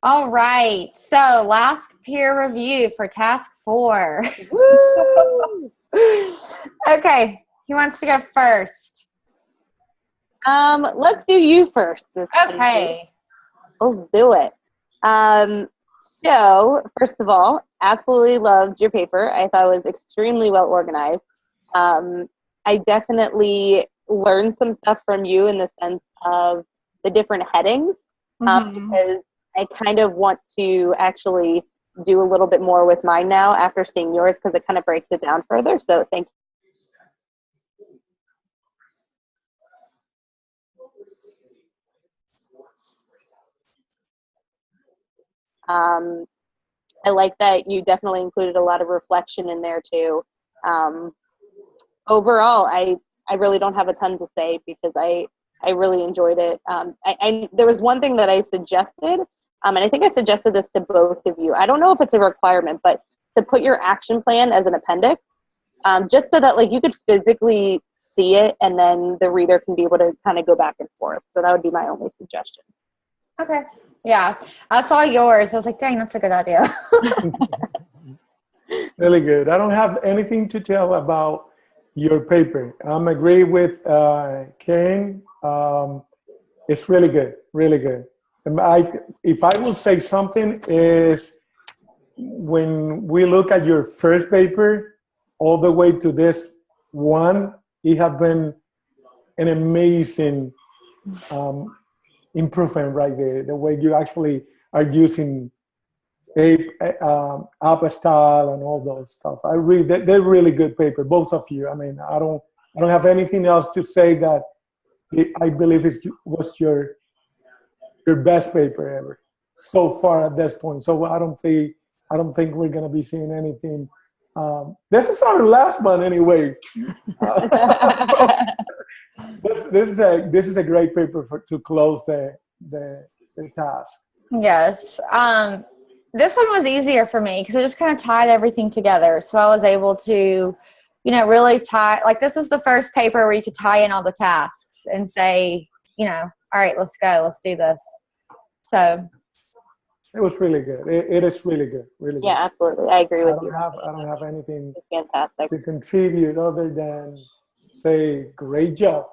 All right. So last peer review for task 4. Woo! Okay. Who wants to go first? Let's do you first. Okay. Let's do it. So first of all, absolutely loved your paper. I thought it was extremely well organized. I definitely learned some stuff from you in the sense of the different headings, because I kind of want to actually do a little bit more with mine now after seeing yours, because it kind of breaks it down further. So thank you. I like that you definitely included a lot of reflection in there too. Um, Overall, I really don't have a ton to say because I really enjoyed it. There was one thing that I suggested, and I think I suggested this to both of you. I don't know if it's a requirement, but to put your action plan as an appendix, just so that like you could physically see it, and then the reader can be able to kind of go back and forth. So that would be my only suggestion. Okay. Yeah. I saw yours. I was like, dang, that's a good idea. Really good. I don't have anything to tell about your paper. I'm agree with Karen. It's really good, really good. If I will say something is when we look at your first paper all the way to this one, it have been an amazing improvement right there. The way you actually are using Alpha style and all those stuff. I read that they're really good paper, both of you. I mean, I don't have anything else to say that I believe it was your best paper ever so far at this point. So I don't think we're gonna be seeing anything. This is our last one anyway. This is a great paper to close the task. Yes. This one was easier for me because I just kind of tied everything together. So I was able to, really tie, like this is the first paper where you could tie in all the tasks and say, all right, let's go, let's do this. So it was really good. It is really good, really good. Yeah, absolutely. I agree with you. I don't have anything fantastic to contribute other than say great job.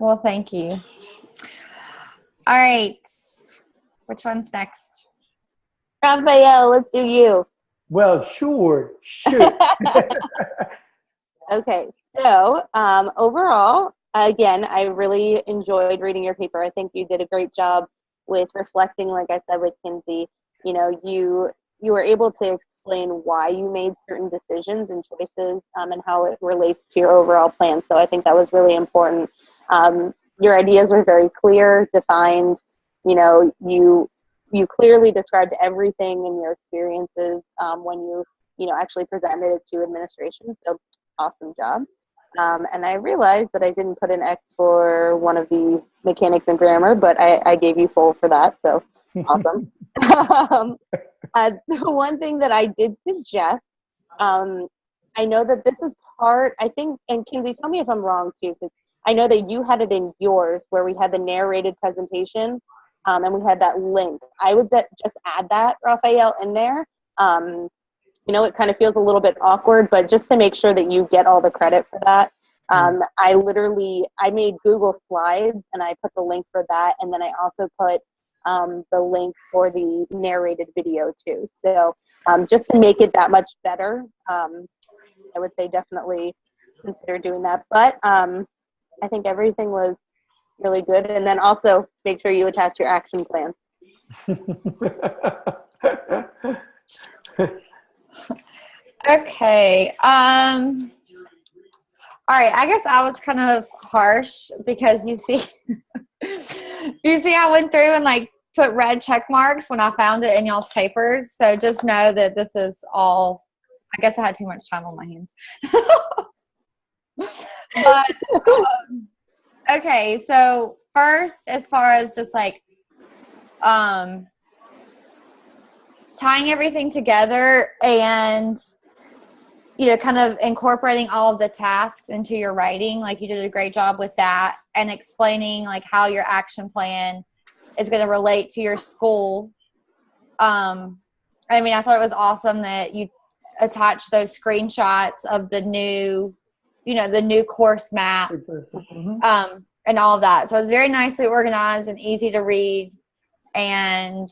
Well, thank you. All right. Which one's next? Raphael, let's do you. Well, sure. Shoot. Okay. So overall, again, I really enjoyed reading your paper. I think you did a great job with reflecting, like I said, with Kinsey. You were able to explain why you made certain decisions and choices, and how it relates to your overall plan. So I think that was really important. Your ideas were very clear, defined. You clearly described everything in your experiences when you actually presented it to administration. So awesome job. And I realized that I didn't put an X for one of the mechanics and grammar, but I gave you full for that. So awesome. The one thing that I did suggest, I know that this is part, I think, and Kinsey, tell me if I'm wrong too, because I know that you had it in yours where we had the narrated presentation, and we had that link. I would just add that, Raphael, in there. It kind of feels a little bit awkward, but just to make sure that you get all the credit for that. I made Google Slides and I put the link for that. And then I also put the link for the narrated video too. So just to make it that much better, I would say definitely consider doing that. But I think everything was really good. And then also make sure you attach your action plan. Okay. All right. I guess I was kind of harsh because you see, I went through and like put red check marks when I found it in y'all's papers. So just know that this is all, I guess I had too much time on my hands. But, okay. So first, as far as just like, tying everything together and, kind of incorporating all of the tasks into your writing. Like you did a great job with that and explaining like how your action plan is going to relate to your school I mean, I thought it was awesome that you attached those screenshots of the new, the new course map, Mhm. and all of that. So it's very nicely organized and easy to read, and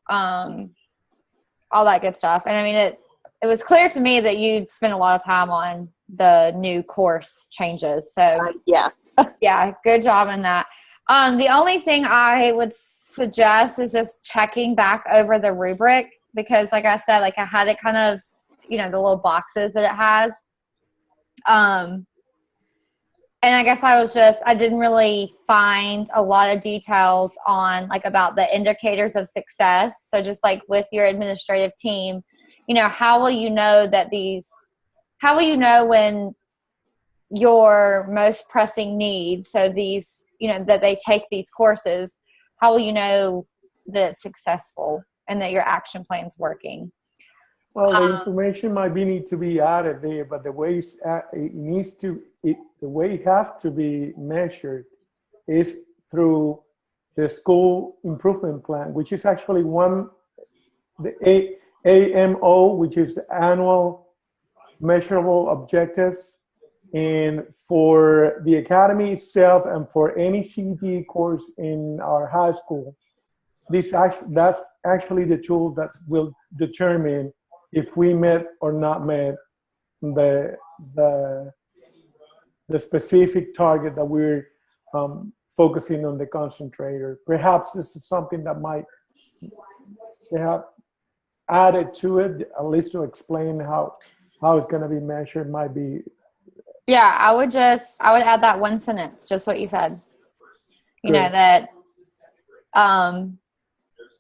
all that good stuff. And I mean, it was clear to me that you'd spent a lot of time on the new course changes. So Yeah. yeah, good job in that. The only thing I would suggest is just checking back over the rubric, because like I said, like I had it kind of, the little boxes that it has. And I guess I didn't really find a lot of details on like about the indicators of success. So just like with your administrative team, how will you know when your most pressing needs, so these, that they take these courses, how will you know that it's successful and that your action plan's working? Well, the information might need to be added there, but the way the way it has to be measured is through the school improvement plan, which is actually the AMO, which is the annual measurable objectives. And for the academy itself and for any CET course in our high school, that's actually the tool that will determine if we met or not met the specific target that we're focusing on the concentrator. Perhaps this is something that they have added to it, at least to explain how it's going to be measured. Might be. Yeah, I would add that one sentence, just what you said. You know, Good. that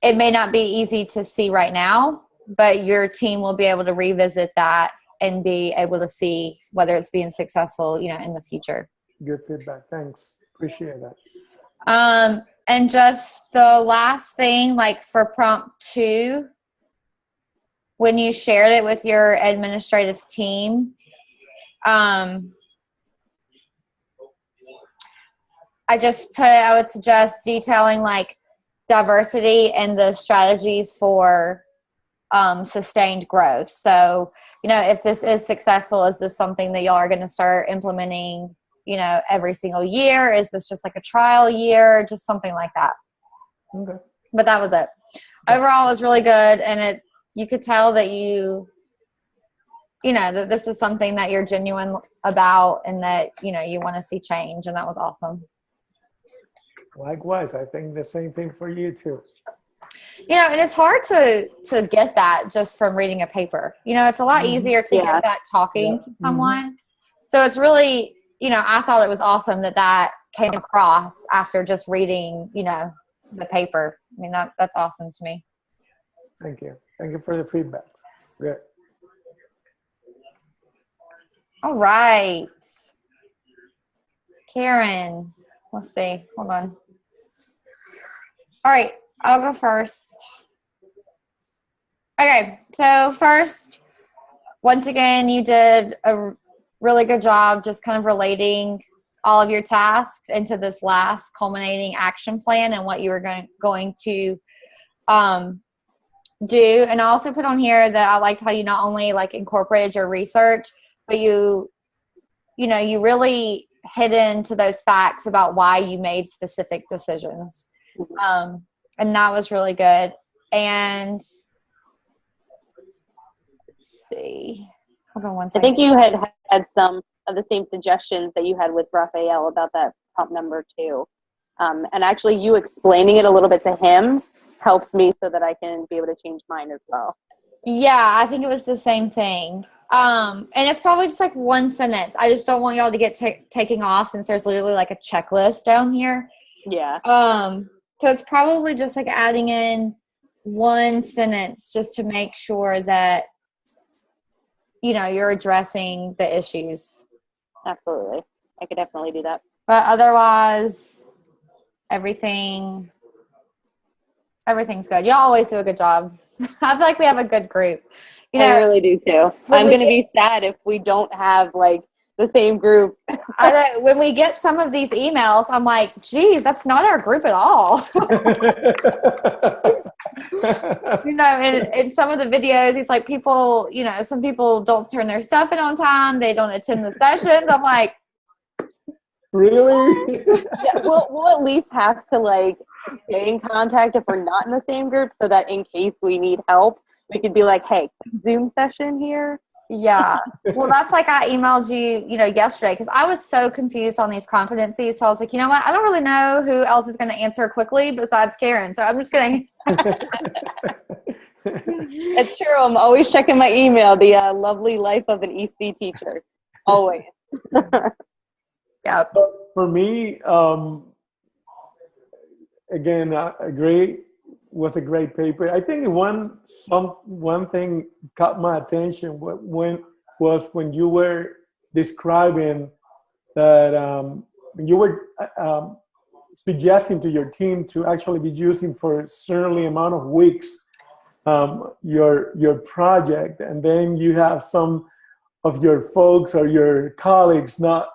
it may not be easy to see right now, but your team will be able to revisit that and be able to see whether it's being successful, in the future. Good feedback. Thanks. Appreciate that. And just the last thing, like for prompt 2, when you shared it with your administrative team, I would suggest detailing like diversity and the strategies for sustained growth. So, if this is successful, is this something that y'all are going to start implementing, every single year? Is this just like a trial year? Just something like that. Okay. But that was it. Overall, it was really good. And you could tell that that this is something that you're genuine about and that, you want to see change. And that was awesome. Likewise, I think the same thing for you too. And it's hard to get that just from reading a paper. It's a lot easier to get that talking to someone. So it's really, I thought it was awesome that came across after just reading, the paper. I mean, that's awesome to me. Thank you. Thank you for the feedback. Good. All right. Karen, let's see. Hold on. All right. I'll go first. Okay, so first, once again, you did a really good job just kind of relating all of your tasks into this last culminating action plan and what you were going to do. And I also put on here that I liked how you not only like incorporated your research, but you really hit into those facts about why you made specific decisions. And that was really good. And let's see. Hold on one second. I think you had some of the same suggestions that you had with Raphael about that prompt number 2. And actually you explaining it a little bit to him helps me so that I can be able to change mine as well. Yeah, I think it was the same thing. And it's probably just like one sentence. I just don't want y'all to get taking off since there's literally like a checklist down here. Yeah. So it's probably just like adding in one sentence just to make sure that, you're addressing the issues. Absolutely. I could definitely do that. But otherwise, everything's good. Y'all always do a good job. I feel like we have a good group. I really do too. I'm going to be sad if we don't have like the same group. When we get some of these emails, I'm like, geez, that's not our group at all. You know, in some of the videos, it's like people, you know, some people don't turn their stuff in on time. They don't attend the sessions. I'm like, Really? Yeah, we'll at least have to like stay in contact if we're not in the same group, so that in case we need help, we could be like, "Hey, Zoom session here." yeah. Well, that's like I emailed you, you know, yesterday because I was so confused on these competencies. So I was like, you know what? I don't really know who else is going to answer quickly besides Karen. So I'm just going to. It's true. I'm always checking my email. The lovely life of an EC teacher, always. Yeah. For me, again, was a great paper. I think one thing caught my attention when you were describing that you were suggesting to your team to actually be using for a certain amount of weeks your project, and then you have some of your folks or your colleagues not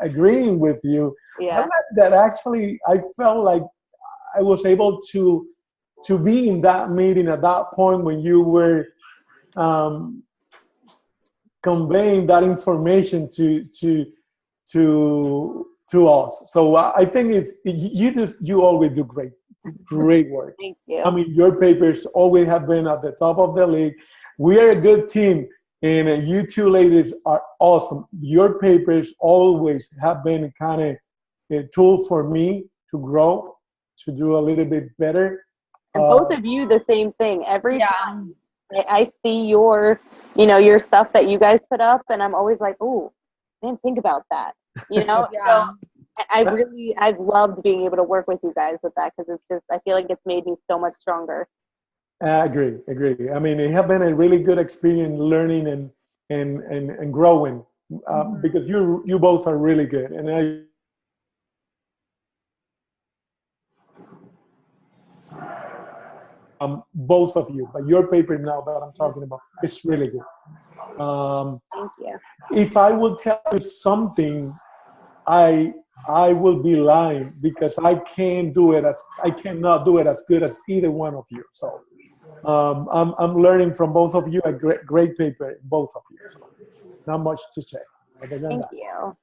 agreeing with you. Yeah. That actually I felt like I was able to be in that meeting at that point when you were conveying that information to us. So I think you always do great work. Thank you. I mean, your papers always have been at the top of the league. We are a good team, and you two ladies are awesome. Your papers always have been kind of a tool for me to grow, to do a little bit better. And both of you, the same thing. Every Yeah. time I see your stuff that you guys put up, and I'm always like, "Oh, I didn't think about that." You know. Yeah. So I've loved being able to work with you guys with that, because it's just, I feel like it's made me so much stronger. I agree. I mean, it has been a really good experience learning and growing because you both are really good, and both of you. But your paper now that I'm talking about, it's really good. Thank you. If I will tell you something, I will be lying because I cannot do it as good as either one of you. So I'm learning from both of you. A great paper, both of you. So not much to say. Thank you.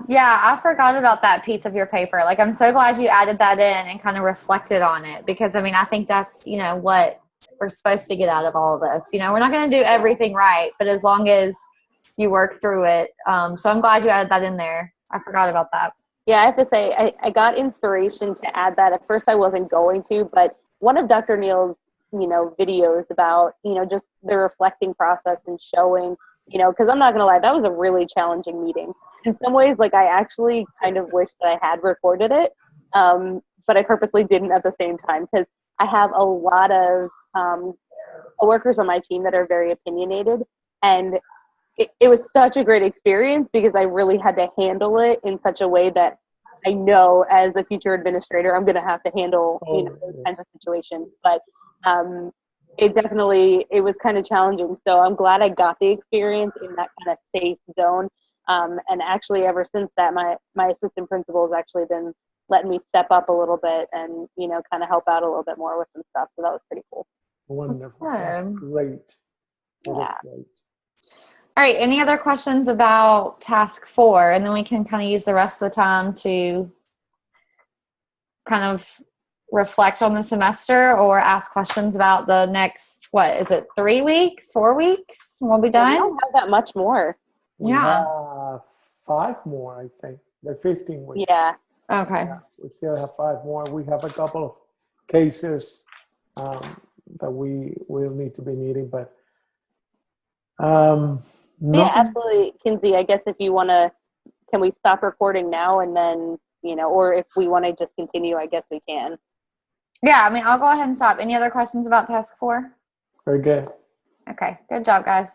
Yeah, I forgot about that piece of your paper. Like, I'm so glad you added that in and kind of reflected on it, because I mean, I think that's, you know, what we're supposed to get out of all of this. You know, we're not going to do everything right, but as long as you work through it. So I'm glad you added that in there. I forgot about that. Yeah, I have to say, I got inspiration to add that. At first I wasn't going to, but one of Dr. Neal's, videos about, just the reflecting process and showing, because I'm not going to lie, that was a really challenging meeting. In some ways, like, I actually kind of wish that I had recorded it, but I purposely didn't at the same time, because I have a lot of coworkers on my team that are very opinionated, and it was such a great experience because I really had to handle it in such a way that I know as a future administrator, I'm going to have to handle, those kinds of situations. But it was kind of challenging. So I'm glad I got the experience in that kind of safe zone. And actually, ever since that, my assistant principal has actually been letting me step up a little bit and, kind of help out a little bit more with some stuff. So that was pretty cool. Wonderful. That's great. That is great. All right. Any other questions about task 4? And then we can kind of use the rest of the time to kind of reflect on the semester or ask questions about the next, 3 weeks, 4 weeks? We'll be done? We don't have that much more. We Yeah. have 5 more, I think. They're 15 weeks. Yeah. Okay. Yeah, we still have 5 more. We have a couple of cases that we will need to be meeting, but yeah, absolutely, Kinsey. I guess if you want to, can we stop recording now and then, or if we want to just continue, I guess we can. Yeah, I mean, I'll go ahead and stop. Any other questions about task 4? Very good. Okay. Good job, guys.